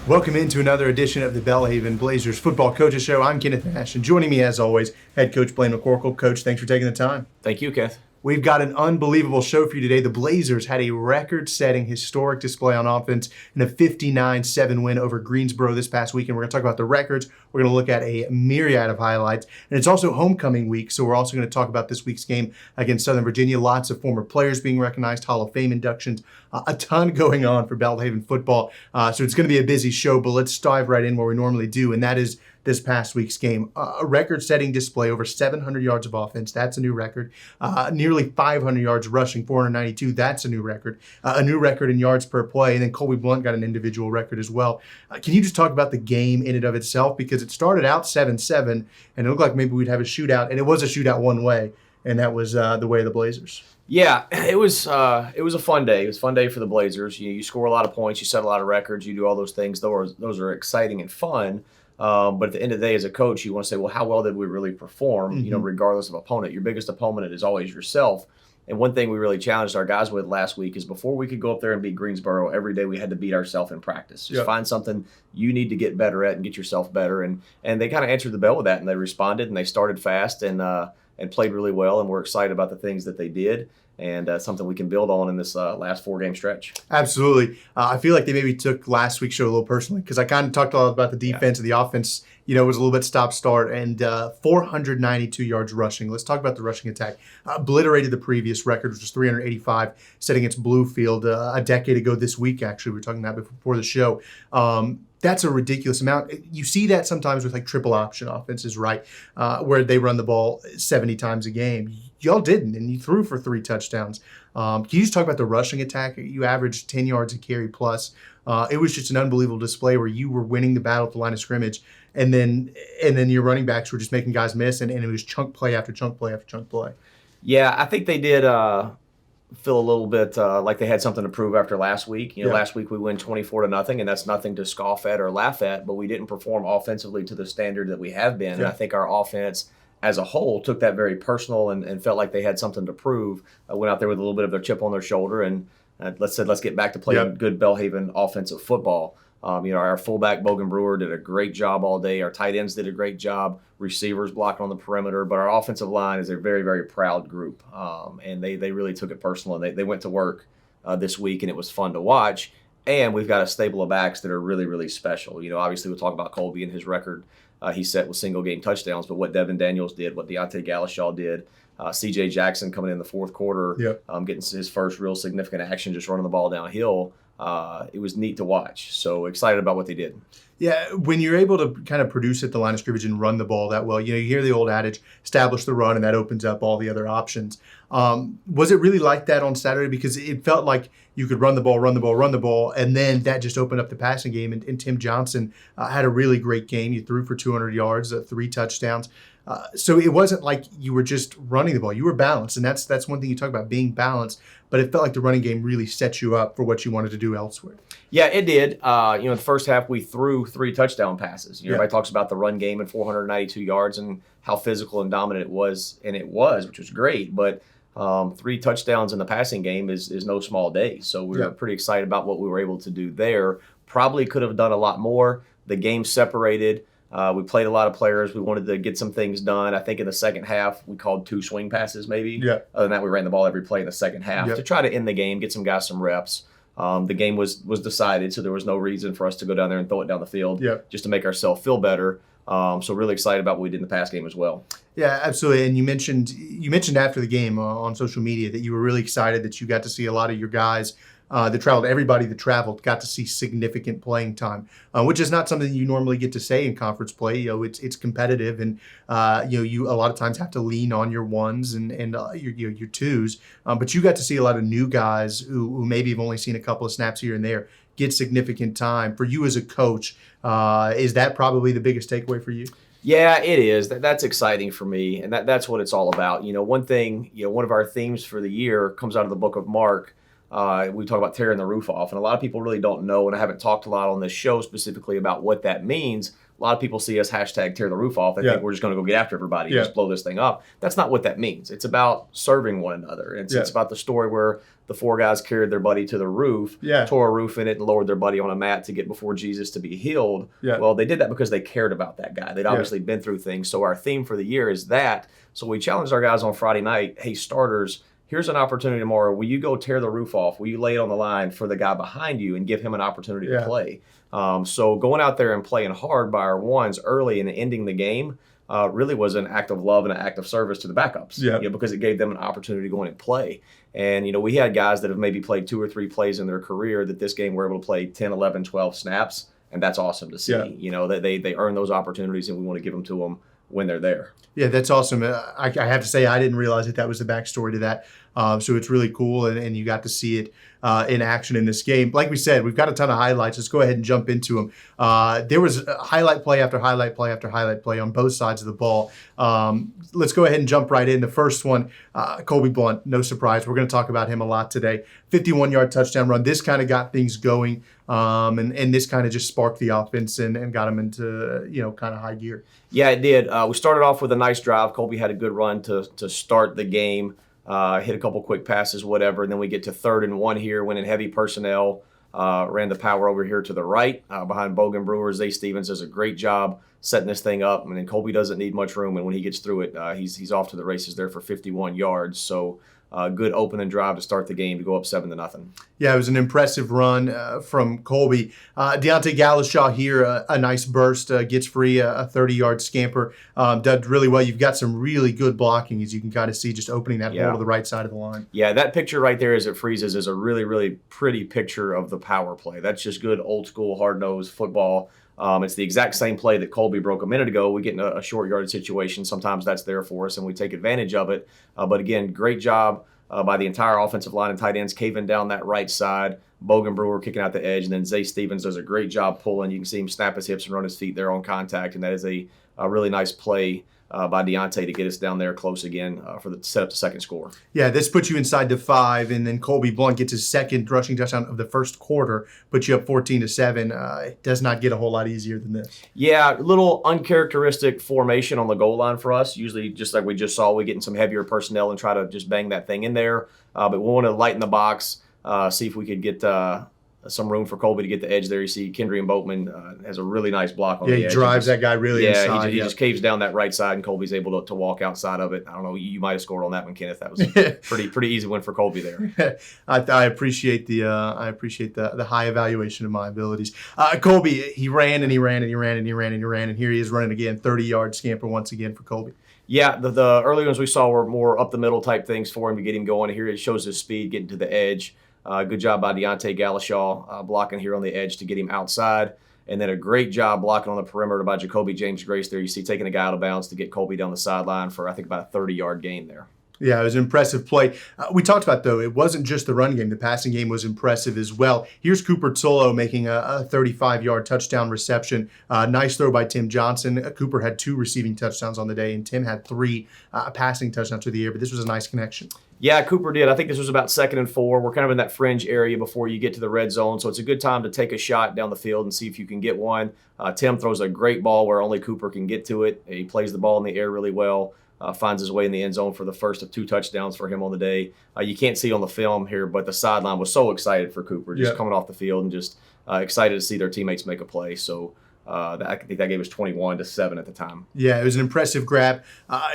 Welcome into another edition of the Belhaven Blazers Football Coaches Show. I'm Kenneth Nash, and joining me as always, head coach Blaine McCorkle. Coach, thanks for taking the time. Thank you, Kenneth. We've got an unbelievable show for you today. The Blazers had a record-setting historic display on offense in a 59-7 win over Greensboro this past weekend. We're going to talk about the records. We're going to look at a myriad of highlights. And it's also homecoming week, so we're also going to talk about this week's game against Southern Virginia. Lots of former players being recognized, Hall of Fame inductions, a ton going on for Belhaven football. So it's going to be a busy show, but let's dive right in where we normally do, and that is this past week's game. A record-setting display, over 700 yards of offense. That's a new record. Nearly 500 yards rushing, 492. That's a new record. A new record in yards per play. And then Colby Blunt got an individual record as well. Can you just talk about the game in and of itself? Because it started out 7-7, and it looked like maybe we'd have a shootout. And it was a shootout one way, and that was the way of the Blazers. Yeah, it was a fun day. It was a fun day for the Blazers. You score a lot of points. You set a lot of records. You do all those things. Those are exciting and fun. But at the end of the day, as a coach, you want to say, well, how well did we really perform, regardless of opponent? Your biggest opponent is always yourself. And one thing we really challenged our guys with last week is before we could go up there and beat Greensboro, every day we had to beat ourselves in practice. Just find something you need to get better at and get yourself better. And they kind of answered the bell with that, and they responded, and they started fast and played really well, and we're excited about the things that they did. And something we can build on in this last 4-game stretch. Absolutely. I feel like they maybe took last week's show a little personally because I kind of talked a lot about the defense and the offense. It was a little bit stop-start and 492 yards rushing. Let's talk about the rushing attack. Obliterated the previous record, which was 385, setting its Bluefield a decade ago this week, actually. We were talking about before the show. That's a ridiculous amount. You see that sometimes with like triple option offenses, right? Where they run the ball 70 times a game. Y'all didn't, and you threw for 3 touchdowns. Can you just talk about the rushing attack? You averaged 10 yards a carry plus. It was just an unbelievable display where you were winning the battle at the line of scrimmage, and then your running backs were just making guys miss, and it was chunk play after chunk play after chunk play. Yeah, I think they did feel a little bit like they had something to prove after last week. Last week we win 24-0, and that's nothing to scoff at or laugh at, but we didn't perform offensively to the standard that we have been. Yeah. And I think our offense as a whole took that very personal and felt like they had something to prove. Went out there with a little bit of their chip on their shoulder and let's get back to playing good Belhaven offensive football. Our fullback, Bogan Brewer, did a great job all day. Our tight ends did a great job. Receivers blocked on the perimeter. But our offensive line is a very, very proud group. And they really took it personal. And they went to work this week, and it was fun to watch. And we've got a stable of backs that are really, really special. Obviously we'll talk about Colby and his record he set with single-game touchdowns. But what Devin Daniels did, what Deontay Galashaw did, C.J. Jackson coming in the fourth quarter, getting his first real significant action, just running the ball downhill. It was neat to watch. So excited about what they did. Yeah, when you're able to kind of produce at the line of scrimmage and run the ball that well, you hear the old adage, establish the run, and that opens up all the other options. Was it really like that on Saturday? Because it felt like you could run the ball, and then that just opened up the passing game. And Tim Johnson had a really great game. He threw for 200 yards, 3 touchdowns. So it wasn't like you were just running the ball. You were balanced, and that's one thing you talk about, being balanced. But it felt like the running game really set you up for what you wanted to do elsewhere. Yeah, it did. In the first half, we threw 3 touchdown passes. Everybody talks about the run game and 492 yards and how physical and dominant it was, which was great. But 3 touchdowns in the passing game is no small day. So we were pretty excited about what we were able to do there. Probably could have done a lot more. The game separated. We played a lot of players. We wanted to get some things done. I think in the second half, we called 2 swing passes maybe. Yeah. Other than that, we ran the ball every play in the second half to try to end the game, get some guys some reps. The game was decided, so there was no reason for us to go down there and throw it down the field just to make ourselves feel better. So really excited about what we did in the pass game as well. Yeah, absolutely. And you mentioned after the game on social media that you were really excited that you got to see a lot of your guys that traveled. Everybody that traveled got to see significant playing time, which is not something you normally get to say in conference play. It's competitive, and you a lot of times have to lean on your ones and your twos. But you got to see a lot of new guys who maybe have only seen a couple of snaps here and there get significant time. For you as a coach, is that probably the biggest takeaway for you? Yeah, it is. That's exciting for me, and that's what it's all about. One thing, one of our themes for the year comes out of the book of Mark. We talk about tearing the roof off, and a lot of people really don't know, and I haven't talked a lot on this show specifically about what that means. a lot of people see us hashtag tear the roof off. They think we're just going to go get after everybody and just blow this thing up. That's not what that means. It's about serving one another. It's about the story where the 4 guys carried their buddy to the roof, tore a roof in it, and lowered their buddy on a mat to get before Jesus to be healed. Well, they did that because they cared about that guy. They'd obviously been through things. So our theme for the year is that. So we challenged our guys on Friday night, hey, starters, here's an opportunity tomorrow. Will you go tear the roof off? Will you lay it on the line for the guy behind you and give him an opportunity to play? So going out there and playing hard by our ones early and ending the game really was an act of love and an act of service to the backups, because it gave them an opportunity to go in and play. And, we had guys that have maybe played 2 or 3 plays in their career that this game were able to play 10, 11, 12 snaps. And that's awesome to see, that they earn those opportunities and we want to give them to them when they're there. Yeah, that's awesome. I have to say, I didn't realize that was the backstory to that. So it's really cool, and you got to see it in action in this game. Like we said, we've got a ton of highlights. Let's go ahead and jump into them. There was highlight play after highlight play after highlight play on both sides of the ball. Let's go ahead and jump right in. The first one, Colby Blount, no surprise. We're going to talk about him a lot today. 51-yard touchdown run. This kind of got things going, and this kind of just sparked the offense and got them into, kind of high gear. Yeah, it did. We started off with a nice drive. Colby had a good run to start the game. Hit a couple quick passes, whatever, and then we get to 3rd and 1 here, winning heavy personnel. Ran the power over here to the right behind Bogan Brewer. Zay Stevens does a great job setting this thing up. And then Colby doesn't need much room, and when he gets through it, he's off to the races there for 51 yards. So good opening drive to start the game to go up 7-0. Yeah, it was an impressive run from Colby. Deontay Galashaw here, a nice burst, gets free, a 30-yard scamper. Did really well. You've got some really good blocking, as you can kind of see, just opening that hole to the right side of the line. Yeah, that picture right there as it freezes is a really, really pretty picture of the power play. That's just good old school, hard-nosed football. It's the exact same play that Colby broke a minute ago. We get in a short yardage situation. Sometimes that's there for us, and we take advantage of it. But again, great job by the entire offensive line and tight ends caving down that right side. Bogan Brewer kicking out the edge, and then Zay Stevens does a great job pulling. You can see him snap his hips and run his feet there on contact, and that is a really nice play by Deontay to get us down there close again for the set up the second score. Yeah, this puts you inside to 5, and then Colby Blount gets his second rushing touchdown of the first quarter, puts you up 14-7. It does not get a whole lot easier than this. Yeah, a little uncharacteristic formation on the goal line for us. Usually, just like we just saw, we get in some heavier personnel and try to just bang that thing in there. But we want to lighten the box, see if we could get some room for Colby to get the edge there. You see Kendrian Boatman has a really nice block on the edge. Yeah, he drives that guy really inside. He just caves down that right side, and Colby's able to walk outside of it. I don't know, you might have scored on that one, Kenneth. That was pretty easy win for Colby there. I appreciate the high evaluation of my abilities. Colby, he ran and he ran and he ran and he ran and he ran, and here he is running again, 30-yard scamper once again for Colby. Yeah, the early ones we saw were more up the middle type things for him to get him going. Here it shows his speed getting to the edge. Good job by Deontay Galashaw blocking here on the edge to get him outside. And then a great job blocking on the perimeter by Jacoby James Grace there. You see taking a guy out of bounds to get Colby down the sideline for, I think, about a 30-yard gain there. Yeah, it was an impressive play. We talked about, though, it wasn't just the run game. The passing game was impressive as well. Here's Cooper Tolo making a 35-yard touchdown reception. Nice throw by Tim Johnson. Cooper had 2 receiving touchdowns on the day, and Tim had 3 passing touchdowns through the air, but this was a nice connection. Yeah, Cooper did. I think this was about 2nd and 4. We're kind of in that fringe area before you get to the red zone, so it's a good time to take a shot down the field and see if you can get one. Tim throws a great ball where only Cooper can get to it. He plays the ball in the air really well. Finds his way in the end zone for the first of 2 touchdowns for him on the day. You can't see on the film here, but the sideline was so excited for Cooper, just coming off the field and just excited to see their teammates make a play. So I think that game was 21-7 at the time. Yeah, it was an impressive grab.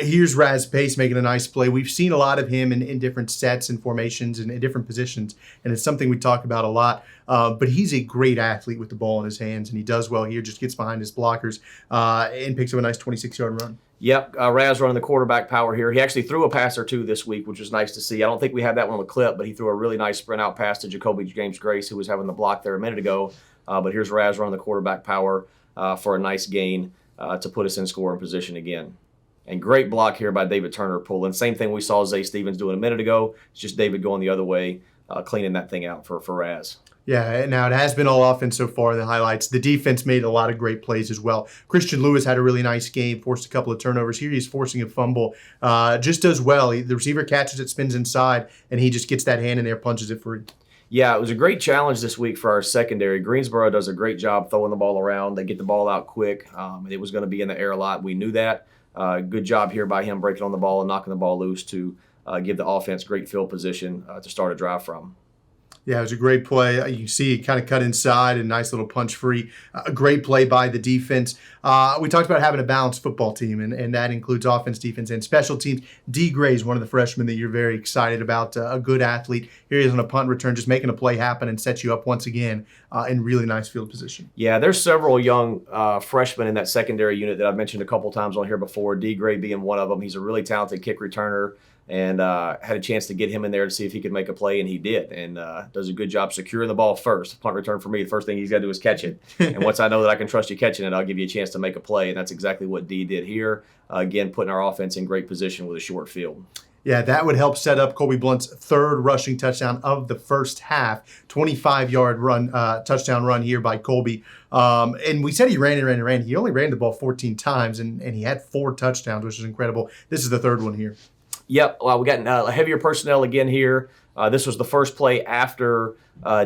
Here's Raz Pace making a nice play. We've seen a lot of him in different sets and formations and in different positions, and it's something we talk about a lot. But he's a great athlete with the ball in his hands, and he does well here, just gets behind his blockers and picks up a nice 26-yard run. Yep, Raz running the quarterback power here. He actually threw a pass or 2 this week, which was nice to see. I don't think we had that one on the clip, but he threw a really nice sprint out pass to Jacoby James Grace, who was having the block there a minute ago. But here's Raz running the quarterback power for a nice gain to put us in scoring position again. And great block here by David Turner pulling. Same thing we saw Zay Stevens doing a minute ago. It's just David going the other way, cleaning that thing out for Raz. Yeah, now it has been all offense so far in the highlights. The defense made a lot of great plays as well. Christian Lewis had a really nice game, forced a couple of turnovers. Here he's forcing a fumble. Just does well. The receiver catches it, spins inside, and he just gets that hand in there, punches it free. Yeah, it was a great challenge this week for our secondary. Greensboro does a great job throwing the ball around. They get the ball out quick. It was going to be in the air a lot. We knew that. Good job here by him breaking on the ball and knocking the ball loose to give the offense great field position to start a drive from. Yeah, it was a great play. You see it kind of cut inside and nice little punch free. A great play by the defense. We talked about having a balanced football team, and that includes offense, defense, and special teams. D. Gray's one of the freshmen that you're very excited about, a good athlete. Here he is on a punt return, just making a play happen and sets you up once again in really nice field position. Yeah, there's several young freshmen in that secondary unit that I've mentioned a couple times on here before, D. Gray being one of them. He's a really talented kick returner. And had a chance to get him in there to see if he could make a play, and he did. And does a good job securing the ball first. Punt return for me, the first thing he's got to do is catch it. And once I know that I can trust you catching it, I'll give you a chance to make a play. And that's exactly what D did here. Again, putting our offense in great position with a short field. Yeah, that would help set up Colby Blunt's third rushing touchdown of the first half. 25-yard run, touchdown run here by Colby. And we said he ran. He only ran the ball 14 times, and he had 4 touchdowns, which is incredible. This is the third one here. Yep, well, we got heavier personnel again here. This was the first play after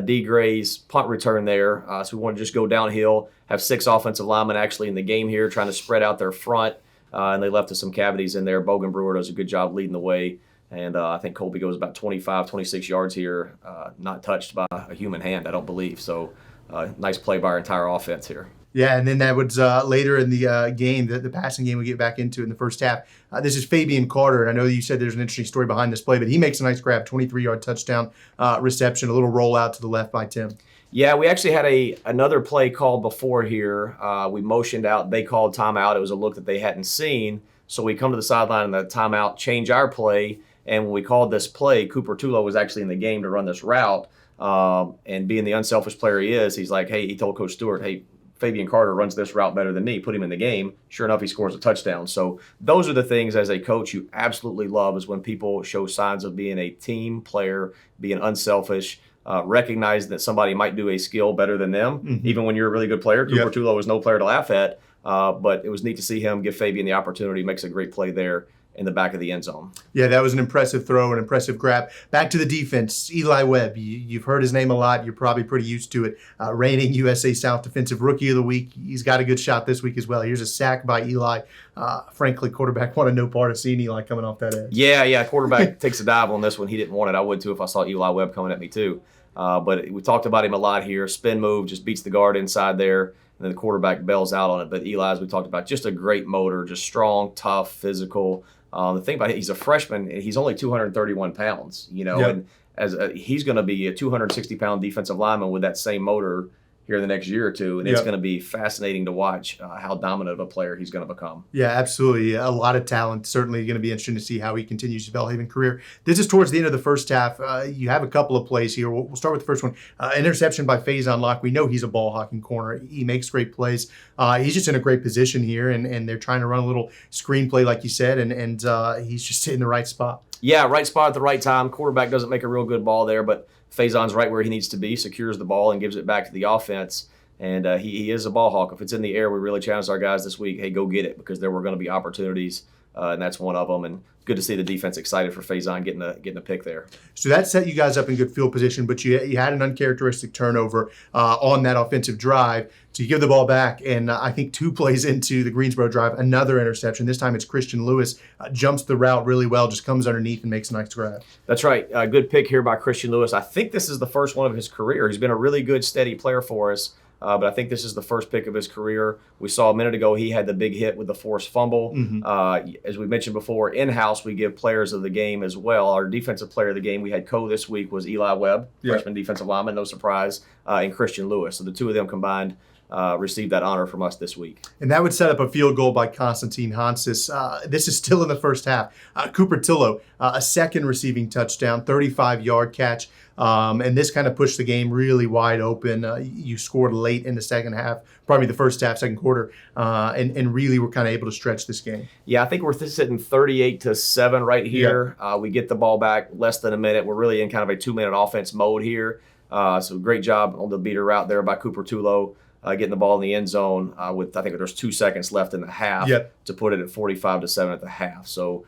D. Gray's punt return there. So we want to just go downhill, have 6 offensive linemen actually in the game here trying to spread out their front. And they left us some cavities in there. Bogan Brewer does a good job leading the way. And I think Colby goes about 25, 26 yards here, not touched by a human hand, I don't believe. So nice play by our entire offense here. Yeah, and then that was later in the game, the passing game we get back into in the first half. This is Fabian Carter, and I know you said there's an interesting story behind this play, but he makes a nice grab, 23-yard touchdown reception, a little rollout to the left by Tim. Yeah, we actually had another play called before here. We motioned out. They called timeout. It was a look that they hadn't seen. So we come to the sideline and the timeout, change our play, and when we called this play, Cooper Tulo was actually in the game to run this route, and being the unselfish player he is, he's like, hey, he told Coach Stewart, hey, Fabian Carter runs this route better than me. Put him in the game. Sure enough, he scores a touchdown. So those are the things as a coach you absolutely love is when people show signs of being a team player, being unselfish, recognize that somebody might do a skill better than them, even when you're a really good player. Cooper Tulo was no player to laugh at, but it was neat to see him give Fabian the opportunity. Makes a great play there in the back of the end zone. Yeah, that was an impressive throw, an impressive grab. Back to the defense, Eli Webb. You've heard his name a lot. You're probably pretty used to it. Reigning USA South Defensive Rookie of the Week. He's got a good shot this week as well. Here's a sack by Eli. Frankly, quarterback wanted no part of seeing Eli coming off that edge. Yeah, quarterback takes a dive on this one. He didn't want it. I would too if I saw Eli Webb coming at me too. But we talked about him a lot here. Spin move, just beats the guard inside there. And then the quarterback bails out on it. But Eli, as we talked about, just a great motor, just strong, tough, physical. The thing about it, he's a freshman, and he's only 231 pounds, and he's going to be a 260-pound defensive lineman with that same motor here in the next year or two, and it's going to be fascinating to watch how dominant of a player he's going to become. Yeah, absolutely. A lot of talent. Certainly going to be interesting to see how he continues his Belhaven career. This is towards the end of the first half. You have a couple of plays here. We'll start with the first one. Interception by Faison Locke. We know he's a ball-hawking corner. He makes great plays. He's just in a great position here, and they're trying to run a little screenplay, like you said, and he's just in the right spot. Yeah, right spot at the right time. Quarterback doesn't make a real good ball there, but Faison's right where he needs to be, secures the ball and gives it back to the offense. And he is a ball hawk. If it's in the air, we really challenged our guys this week, hey, go get it, because there were going to be opportunities, and that's one of them. And good to see the defense excited for Faison getting a pick there. So that set you guys up in good field position, but you had an uncharacteristic turnover on that offensive drive. So you give the ball back, and I think 2 plays into the Greensboro drive, another interception. This time it's Christian Lewis, jumps the route really well, just comes underneath and makes a nice grab. That's right. Good pick here by Christian Lewis. I think this is the first one of his career. He's been a really good, steady player for us. But I think this is the first pick of his career. We saw a minute ago he had the big hit with the forced fumble. As we mentioned before, in-house we give players of the game as well. Our defensive player of the game we had this week was Eli Webb, freshman defensive lineman, no surprise, and Christian Lewis. So the two of them combined received that honor from us this week. And that would set up a field goal by Constantine Hansis. This is still in the first half. Cooper Tillo, a second receiving touchdown, 35-yard catch. And this kind of pushed the game really wide open. You scored late in the second half, probably the first half, second quarter, and really were kind of able to stretch this game. Yeah, I think we're sitting 38-7 right here. We get the ball back less than a minute. We're really in kind of a 2-minute offense mode here. So great job on the beater route there by Cooper Tulo. Getting the ball in the end zone with, I think there's 2 seconds left in the half to put it at 45-7 at the half. So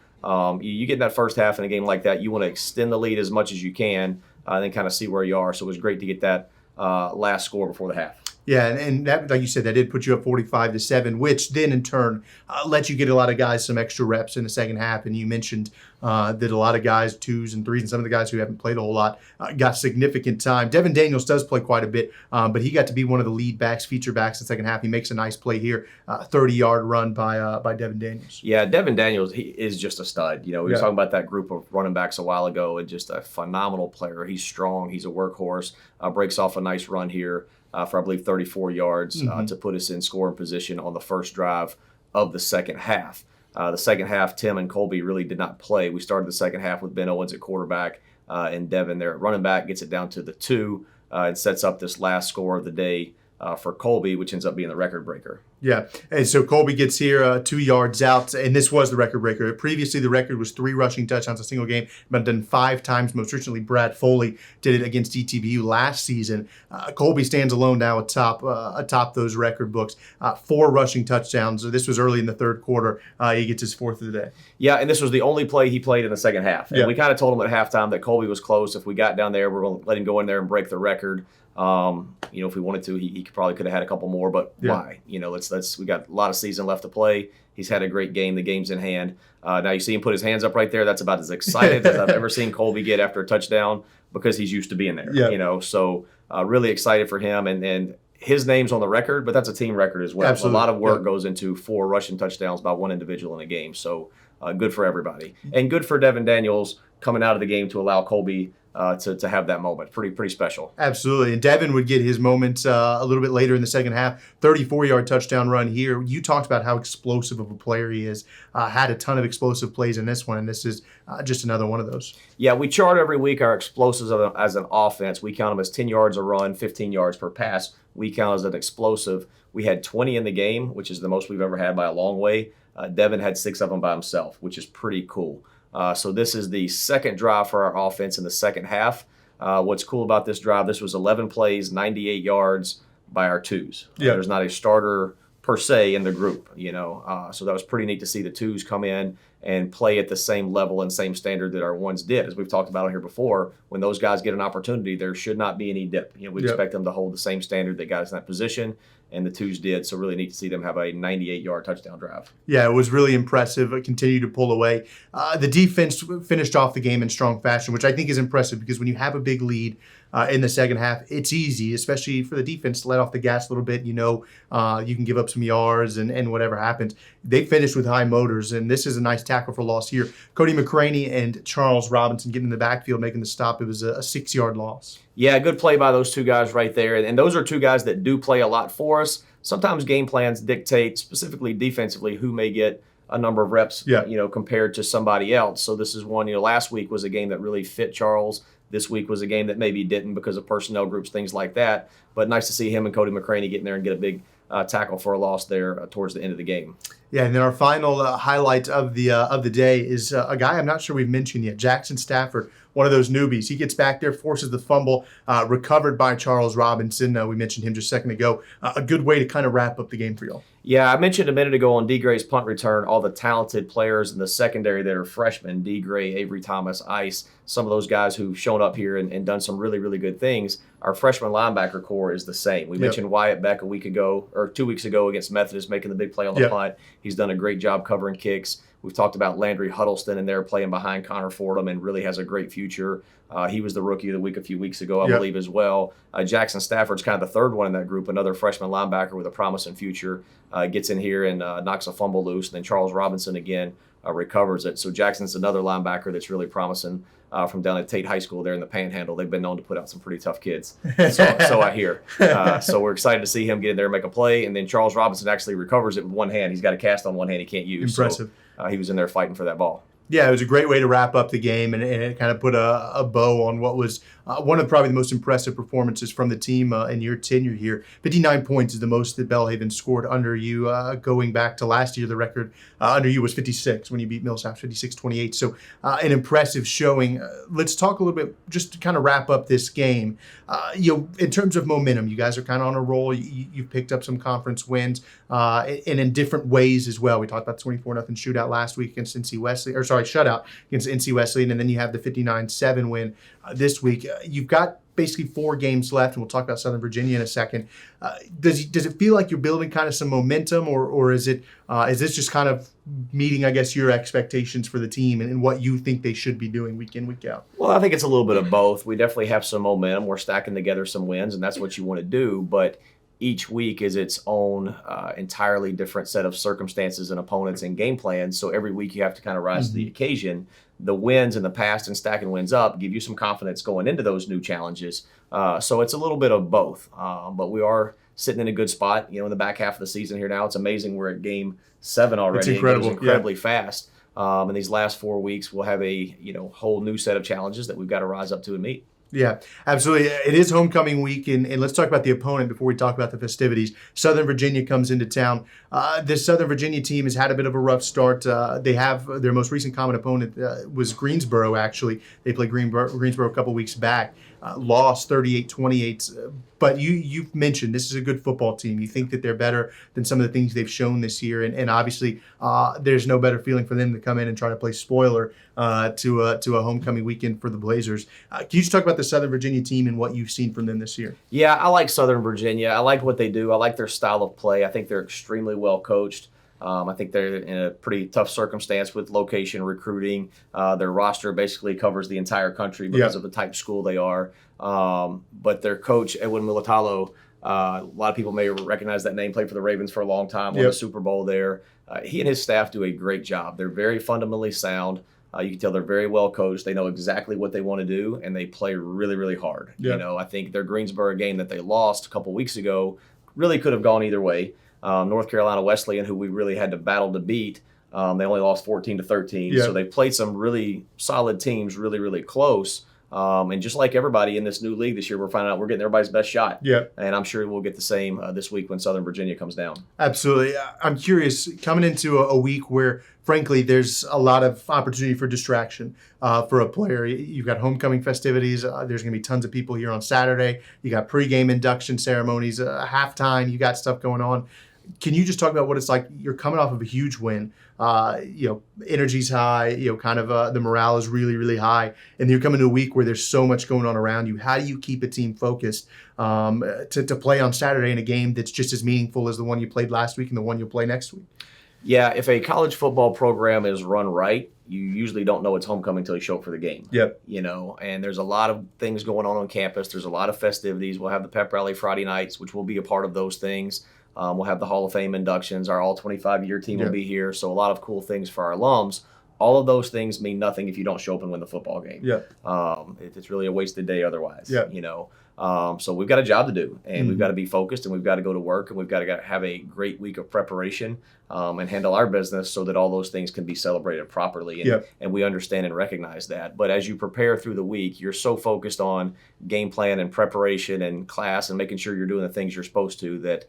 you get in that first half in a game like that, you want to extend the lead as much as you can. and then kind of see where you are. So it was great to get that last score before the half. Yeah, and that, like you said, that did put you up 45-7, which then in turn let you get a lot of guys some extra reps in the second half. And you mentioned that a lot of guys, 2s and 3s, and some of the guys who haven't played a whole lot got significant time. Devin Daniels does play quite a bit, but he got to be one of the lead backs, feature backs in the second half. He makes a nice play here, 30-yard run by Devin Daniels. Yeah, Devin Daniels, he is just a stud. We were talking about that group of running backs a while ago, and just a phenomenal player. He's strong. He's a workhorse. Breaks off a nice run here. For I believe 34 yards to put us in scoring position on the first drive of the second half. The second half, Tim and Colby really did not play. We started the second half with Ben Owens at quarterback and Devin there at running back, gets it down to the 2 and sets up this last score of the day for Colby, which ends up being the record breaker. Yeah, and so Colby gets here 2 yards out, and this was the record breaker. Previously, the record was 3 rushing touchdowns a single game, but done 5 times. Most recently, Brad Foley did it against ETBU last season. Colby stands alone now atop those record books. 4 rushing touchdowns. This was early in the third quarter. He gets his 4th of the day. Yeah, and this was the only play he played in the second half. And we kind of told him at halftime that Colby was close. If we got down there, we're going to let him go in there and break the record. If we wanted to, he probably could have had a couple more, but why? We got a lot of season left to play. He's had a great game. The game's in hand. Now you see him put his hands up right there. That's about as excited as I've ever seen Colby get after a touchdown because he's used to being there. Yeah. So really excited for him, and his name's on the record, but that's a team record as well. Absolutely. A lot of work goes into 4 rushing touchdowns by one individual in a game. So good for everybody, and good for Devin Daniels coming out of the game to allow Colby to have that moment. Pretty special. Absolutely. And Devin would get his moment a little bit later in the second half. 34-yard touchdown run here. You talked about how explosive of a player he is. Had a ton of explosive plays in this one, and this is just another one of those. Yeah, we chart every week our explosives as an offense. We count them as 10 yards a run, 15 yards per pass. We count as an explosive. We had 20 in the game, which is the most we've ever had by a long way. Devin had 6 of them by himself, which is pretty cool. So this is the second drive for our offense in the second half. What's cool about this drive, this was 11 plays, 98 yards by our 2s. There's not a starter per se in the group, so that was pretty neat to see the 2s come in and play at the same level and same standard that our 1s did. As we've talked about here before, when those guys get an opportunity, there should not be any dip. We expect them to hold the same standard that got us in that position, and the 2s did. So really neat to see them have a 98-yard touchdown drive. Yeah, it was really impressive. It continued to pull away. The defense finished off the game in strong fashion, which I think is impressive because when you have a big lead in the second half, it's easy, especially for the defense, to let off the gas a little bit. You can give up some yards and whatever happens. They finished with high motors, and this is a nice tackle for loss here. Cody McCraney and Charles Robinson getting in the backfield, making the stop. It was a 6-yard loss. Yeah, good play by those 2 guys right there. And those are 2 guys that do play a lot for us. Sometimes game plans dictate, specifically defensively, who may get a number of reps, compared to somebody else. So this is one, last week was a game that really fit Charles. This week was a game that maybe didn't because of personnel groups, things like that. But nice to see him and Cody McCraney get in there and get a big tackle for a loss there towards the end of the game. Yeah, and then our final highlight of the day is a guy I'm not sure we've mentioned yet, Jackson Stafford, one of those newbies. He gets back there, forces the fumble, recovered by Charles Robinson. We mentioned him just a second ago. A good way to kind of wrap up the game for y'all. Yeah, I mentioned a minute ago on D. Gray's punt return, all the talented players in the secondary that are freshmen, D. Gray, Avery Thomas, Ice, some of those guys who've shown up here and done some really, really good things. Our freshman linebacker core is the same. We mentioned Wyatt Beck 2 weeks ago against Methodist, making the big play on the punt. He's done a great job covering kicks. We've talked about Landry Huddleston in there playing behind Connor Fordham and really has a great future. He was the rookie of the week a few weeks ago, I believe, as well. Jackson Stafford's kind of the third one in that group, another freshman linebacker with a promising future. Gets in here and knocks a fumble loose. And then Charles Robinson again recovers it. So Jackson's another linebacker that's really promising from down at Tate High School there in the Panhandle. They've been known to put out some pretty tough kids. So I hear. So we're excited to see him get in there and make a play. And then Charles Robinson actually recovers it with one hand. He's got a cast on one hand he can't use. Impressive. So he was in there fighting for that ball. Yeah, it was a great way to wrap up the game, and it kind of put a bow on what was one of probably the most impressive performances from the team in your tenure here. 59 points is the most that Belhaven scored under you. Going back to last year, the record under you was 56 when you beat Millsap, 56-28. So an impressive showing. Let's talk a little bit, just to kind of wrap up this game. In terms of momentum, you guys are kind of on a roll. You've picked up some conference wins and in different ways as well. We talked about the 24-0 shootout last week against shutout against NC Wesleyan, and then you have the 59-7 win this week. You've got basically 4 games left, and we'll talk about Southern Virginia in a second. Does it feel like you're building kind of some momentum, or is this just kind of meeting, I guess, your expectations for the team and what you think they should be doing week in, week out? Well, I think it's a little bit of both. We definitely have some momentum. We're stacking together some wins, and that's what you want to do. But each week is its own entirely different set of circumstances and opponents and game plans. So every week you have to kind of rise to the occasion. The wins in the past and stacking wins up give you some confidence going into those new challenges. So it's a little bit of both. But we are sitting in a good spot, in the back half of the season here now. It's amazing we're at game 7 already. It's incredible. It goes incredibly fast. In these last 4 weeks, we'll have a whole new set of challenges that we've got to rise up to and meet. Yeah, absolutely. It is homecoming week, and let's talk about the opponent before we talk about the festivities. Southern Virginia comes into town. This Southern Virginia team has had a bit of a rough start. They have their most recent common opponent was Greensboro, actually. They played Greensboro a couple weeks back. Lost 38-28. But you've mentioned this is a good football team. You think that they're better than some of the things they've shown this year. And obviously, there's no better feeling for them to come in and try to play spoiler to a homecoming weekend for the Blazers. Can you just talk about the Southern Virginia team and what you've seen from them this year? Yeah, I like Southern Virginia. I like what they do. I like their style of play. I think they're extremely well coached. I think they're in a pretty tough circumstance with location recruiting. Their roster basically covers the entire country because of the type of school they are. But their coach, Edwin Militalo, a lot of people may recognize that name, played for the Ravens for a long time, won the Super Bowl there. He and his staff do a great job. They're very fundamentally sound. You can tell they're very well coached. They know exactly what they want to do, and they play really, really hard. I think their Greensboro game that they lost a couple weeks ago really could have gone either way. North Carolina Wesleyan, who we really had to battle to beat, they only lost 14-13. So they played some really solid teams really, really close. And just like everybody in this new league this year, we're finding out we're getting everybody's best shot. And I'm sure we'll get the same this week when Southern Virginia comes down. Absolutely. I'm curious, coming into a week where, frankly, there's a lot of opportunity for distraction for a player. You've got homecoming festivities. There's going to be tons of people here on Saturday. You got pregame induction ceremonies, halftime. You got stuff going on. Can you just talk about what it's like? You're coming off of a huge win. Energy's high. Kind of the morale is really, really high. And you're coming to a week where there's so much going on around you. How do you keep a team focused to play on Saturday in a game that's just as meaningful as the one you played last week and the one you'll play next week? Yeah, if a college football program is run right, you usually don't know it's homecoming until you show up for the game. And there's a lot of things going on campus. There's a lot of festivities. We'll have the pep rally Friday nights, which will be a part of those things. We'll have the Hall of Fame inductions. Our all-25-year team will be here. So a lot of cool things for our alums. All of those things mean nothing if you don't show up and win the football game. It's really a wasted day otherwise. So we've got a job to do, and we've got to be focused, and we've got to go to work, and we've got to have a great week of preparation and handle our business so that all those things can be celebrated properly. And we understand and recognize that. But as you prepare through the week, you're so focused on game plan and preparation and class and making sure you're doing the things you're supposed to that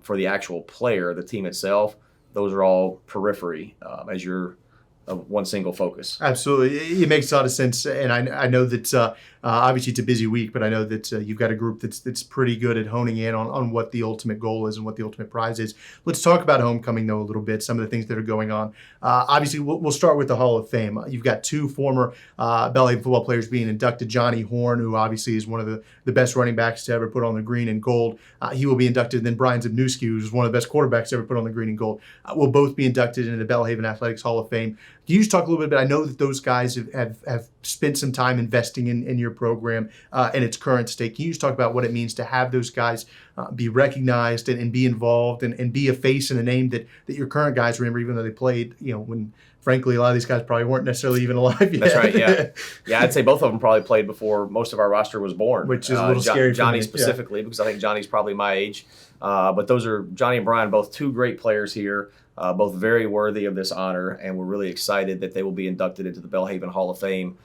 for the actual player, the team itself, those are all periphery as you're of one single focus. Absolutely. It makes a lot of sense. And I know that obviously it's a busy week, but I know that you've got a group that's pretty good at honing in on what the ultimate goal is and what the ultimate prize is. Let's talk about homecoming, though, a little bit, some of the things that are going on. Obviously, we'll start with the Hall of Fame. You've got 2 former Belhaven football players being inducted. Johnny Horn, who obviously is one of the best running backs to ever put on the green and gold. He will be inducted. And then Brian Zibnewski, who's one of the best quarterbacks to ever put on the green and gold, will both be inducted into the Belhaven Athletics Hall of Fame. Can you just talk a little bit? I know that those guys have spent some time investing in your program and its current state. Can you just talk about what it means to have those guys be recognized and be involved and be a face and a name that your current guys remember, even though they played, when frankly a lot of these guys probably weren't necessarily even alive yet. That's right, yeah. I'd say both of them probably played before most of our roster was born. Which is a little scary for Johnny me. specifically, because I think Johnny's probably my age. But those are Johnny and Brian, both 2 great players here. Both very worthy of this honor, and we're really excited that they will be inducted into the Belhaven Hall of Fame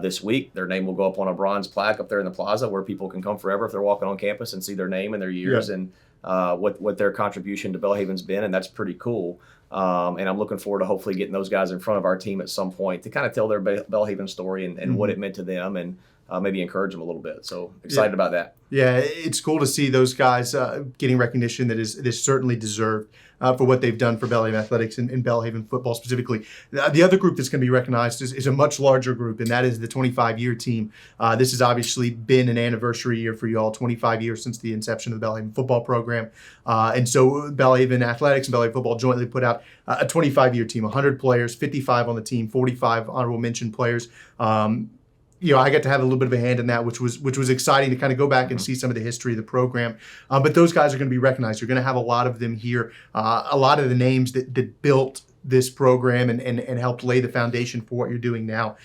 this week. Their name will go up on a bronze plaque up there in the plaza where people can come forever if they're walking on campus and see their name and their years and what their contribution to Belhaven's been, and that's pretty cool. And I'm looking forward to hopefully getting those guys in front of our team at some point to kind of tell their Belhaven story and what it meant to them and maybe encourage them a little bit. So excited about that. Yeah, it's cool to see those guys getting recognition that is certainly deserved for what they've done for Belhaven athletics and Belhaven football specifically. The other group that's going to be recognized is a much larger group, and that is the 25-year team. This has obviously been an anniversary year for you all, 25 years since the inception of the Belhaven football program. And so Belhaven athletics and Belhaven football jointly put out a 25-year team, 100 players, 55 on the team, 45 honorable mention players. I got to have a little bit of a hand in that, which was exciting to kind of go back and see some of the history of the program. But those guys are going to be recognized. You're going to have a lot of them here. A lot of the names that built this program and helped lay the foundation for what you're doing now.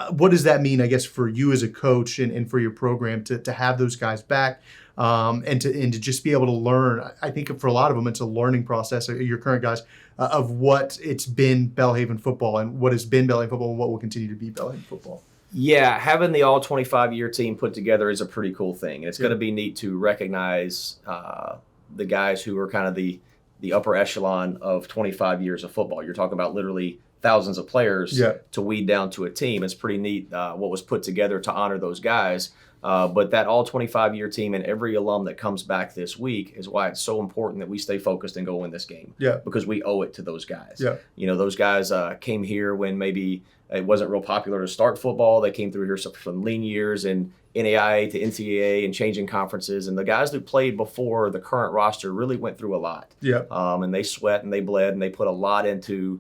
What does that mean, I guess, for you as a coach and for your program to have those guys back and to just be able to learn? I think for a lot of them, it's a learning process, your current guys, of what it's been Belhaven football and what has been Belhaven football and what will continue to be Belhaven football. Yeah, having the all 25-year team put together is a pretty cool thing. And it's going to be neat to recognize the guys who are kind of the upper echelon of 25 years of football. You're talking about literally thousands of players to weed down to a team. It's pretty neat what was put together to honor those guys. But that all 25-year team and every alum that comes back this week is why it's so important that we stay focused and go win this game. Yeah. Because we owe it to those guys. Yeah. Those guys came here when maybe it wasn't real popular to start football. They came through here from lean years and NAIA to NCAA and changing conferences. And the guys who played before the current roster really went through a lot. Yeah. And they sweat and they bled and they put a lot into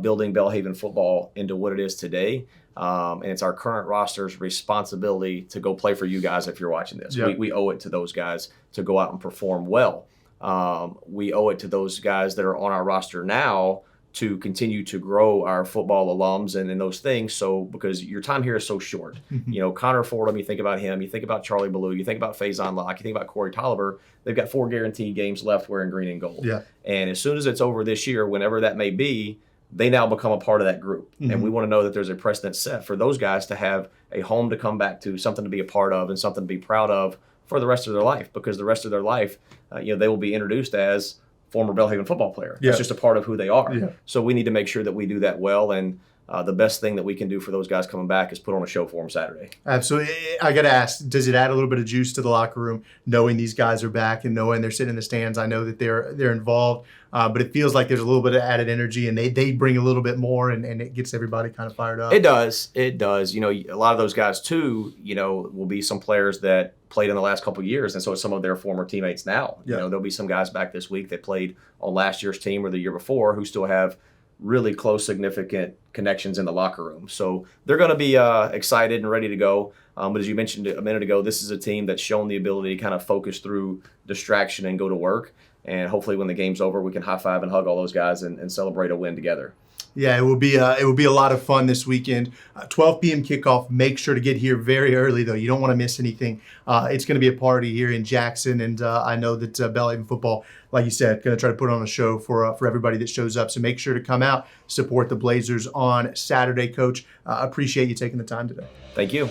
building Belhaven football into what it is today. And it's our current roster's responsibility to go play for you guys if you're watching this. Yeah. We owe it to those guys to go out and perform well. We owe it to those guys that are on our roster now to continue to grow our football alums and those things. So because your time here is so short. Connor Fordham, you think about him, you think about Charlie Ballou, you think about Faison Locke, you think about Corey Tolliver. They've got 4 guaranteed games left wearing green and gold. Yeah. And as soon as it's over this year, whenever that may be, they now become a part of that group. And we want to know that there's a precedent set for those guys to have a home to come back to, something to be a part of, and something to be proud of for the rest of their life. Because the rest of their life, they will be introduced as former Belhaven football player. Yeah. It's just a part of who they are. Yeah. So we need to make sure that we do that well. And the best thing that we can do for those guys coming back is put on a show for them Saturday. Absolutely. I got to ask, does it add a little bit of juice to the locker room knowing these guys are back and knowing they're sitting in the stands? I know that they're involved, but it feels like there's a little bit of added energy and they bring a little bit more and it gets everybody kind of fired up. It does. It does. A lot of those guys too, will be some players that played in the last couple of years, and so it's some of their former teammates now. Yeah. There'll be some guys back this week that played on last year's team or the year before who still have really close, significant connections in the locker room. So they're going to be excited and ready to go. But as you mentioned a minute ago, this is a team that's shown the ability to kind of focus through distraction and go to work. And hopefully when the game's over, we can high five and hug all those guys and celebrate a win together. Yeah, it will be a lot of fun this weekend. 12 p.m. kickoff. Make sure to get here very early, though. You don't want to miss anything. It's going to be a party here in Jackson, and I know that Belhaven football, like you said, going to try to put on a show for everybody that shows up. So make sure to come out, support the Blazers on Saturday, Coach. Appreciate you taking the time today. Thank you.